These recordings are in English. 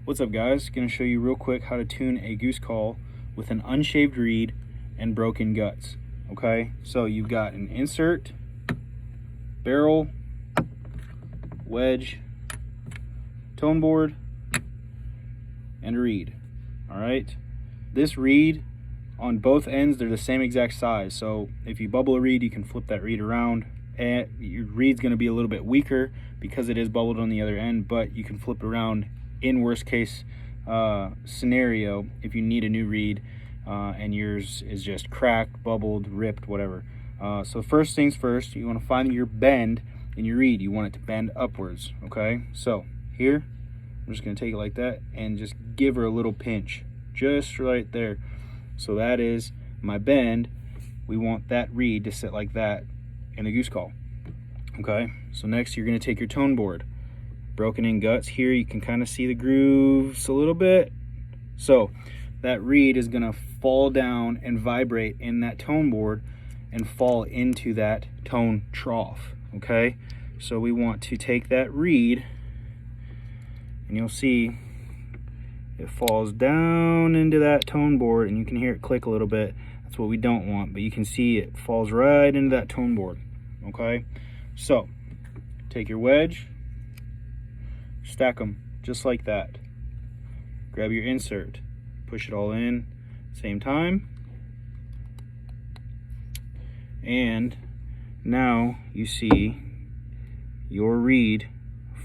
What's up, guys? Going to show you real quick how to tune a goose call with an unshaved reed and broken guts. Okay, so you've got an insert, barrel, wedge, tone board, and a reed. All right, this reed on both ends, they're the same exact size. So if you bubble a reed, you can flip that reed around, and your reed's going to be a little bit weaker because it is bubbled on the other end, but you can flip it around in worst case scenario if you need a new reed and yours is just cracked, bubbled, ripped, whatever. So first things first, you want to find your bend in your reed. You want it to bend upwards. Okay, so here I'm just going to take it like that and just give her a little pinch just right there. So that is my bend. We want that reed to sit like that in the goose call. Okay, so next you're going to take your tone board, broken in guts. Here you can kind of see the grooves a little bit. So that reed is going to fall down and vibrate in that tone board and fall into that tone trough. Okay, so we want to take that reed, and you'll see it falls down into that tone board, and you can hear it click a little bit. That's what we don't want, but you can see it falls right into that tone board. Okay, so take your wedge, stack them just like that. Grab your insert, push it all in same time, and now you see your reed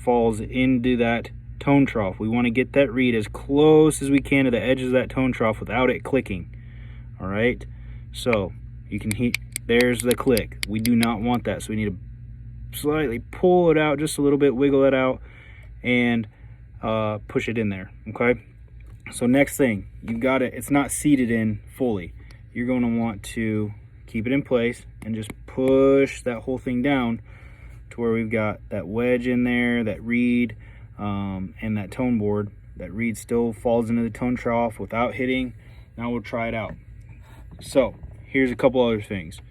falls into that tone trough. We want to get that reed as close as we can to the edge of that tone trough without it clicking. All right, so you can hear, there's the click. We do not want that, so we need to slightly pull it out just a little bit, wiggle it out, and push it in there. Okay, so next thing, you got it, it's not seated in fully. You're going to want to keep it in place and just push that whole thing down to where we've got that wedge in there, that reed, and that tone board. That reed still falls into the tone trough without hitting. Now we'll try it out. So here's a couple other things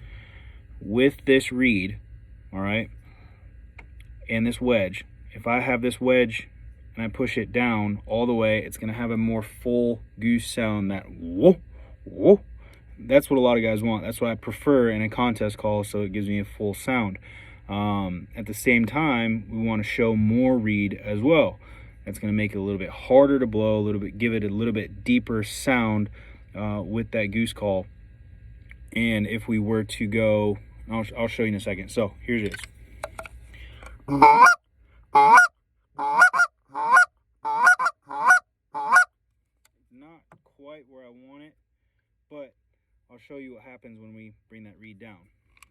with this reed, all right, and this wedge. If I have this wedge and I push it down all the way, it's going to have a more full goose sound. That whoa, whoa. That's what a lot of guys want. That's what I prefer in a contest call, so it gives me a full sound. At the same time, we want to show more reed as well. That's going to make it a little bit harder to blow, a little bit, give it a little bit deeper sound with that goose call. And if we were to go, I'll show you in a second. So here's it. Not quite where I want it, but I'll show you what happens when we bring that reed down.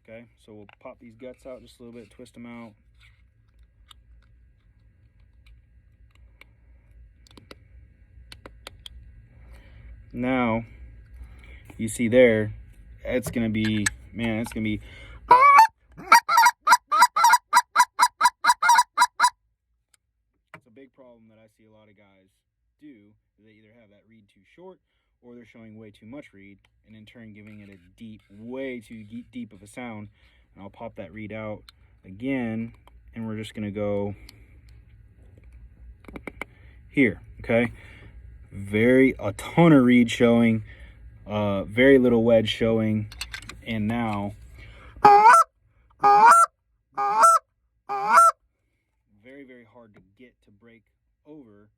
Okay, so we'll pop these guts out just a little bit, twist them out. Now, you see there, it's gonna be, man, it's gonna be. It's a big problem that I see a lot of guys do. They either have that reed too short, or they're showing way too much reed, and in turn giving it a deep, way too deep of a sound. And I'll pop that reed out again, and we're just gonna go here. Okay, a ton of reed showing, very little wedge showing, and now very hard to get to break over,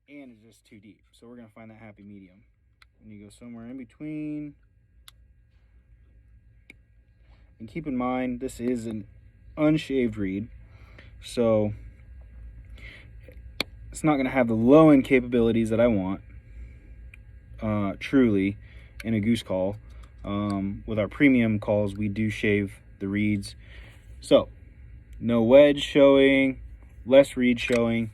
and it's just too deep. So we're gonna find that happy medium, and you go somewhere in between. And keep in mind, this is an unshaved reed, so it's not gonna have the low end capabilities that I want truly in a goose call. With our premium calls, we do shave the reeds, so no wedge showing, less reed showing.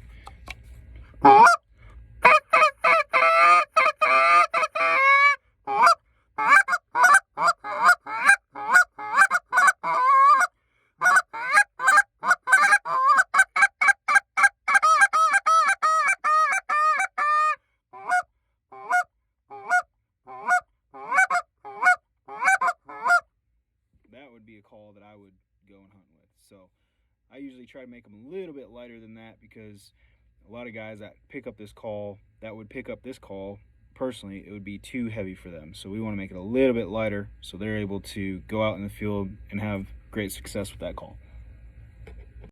That would be a call that I would go and hunt with. So I usually try to make them a little bit lighter than that, because a lot of guys that pick up this call, personally, it would be too heavy for them. So we want to make it a little bit lighter so they're able to go out in the field and have great success with that call.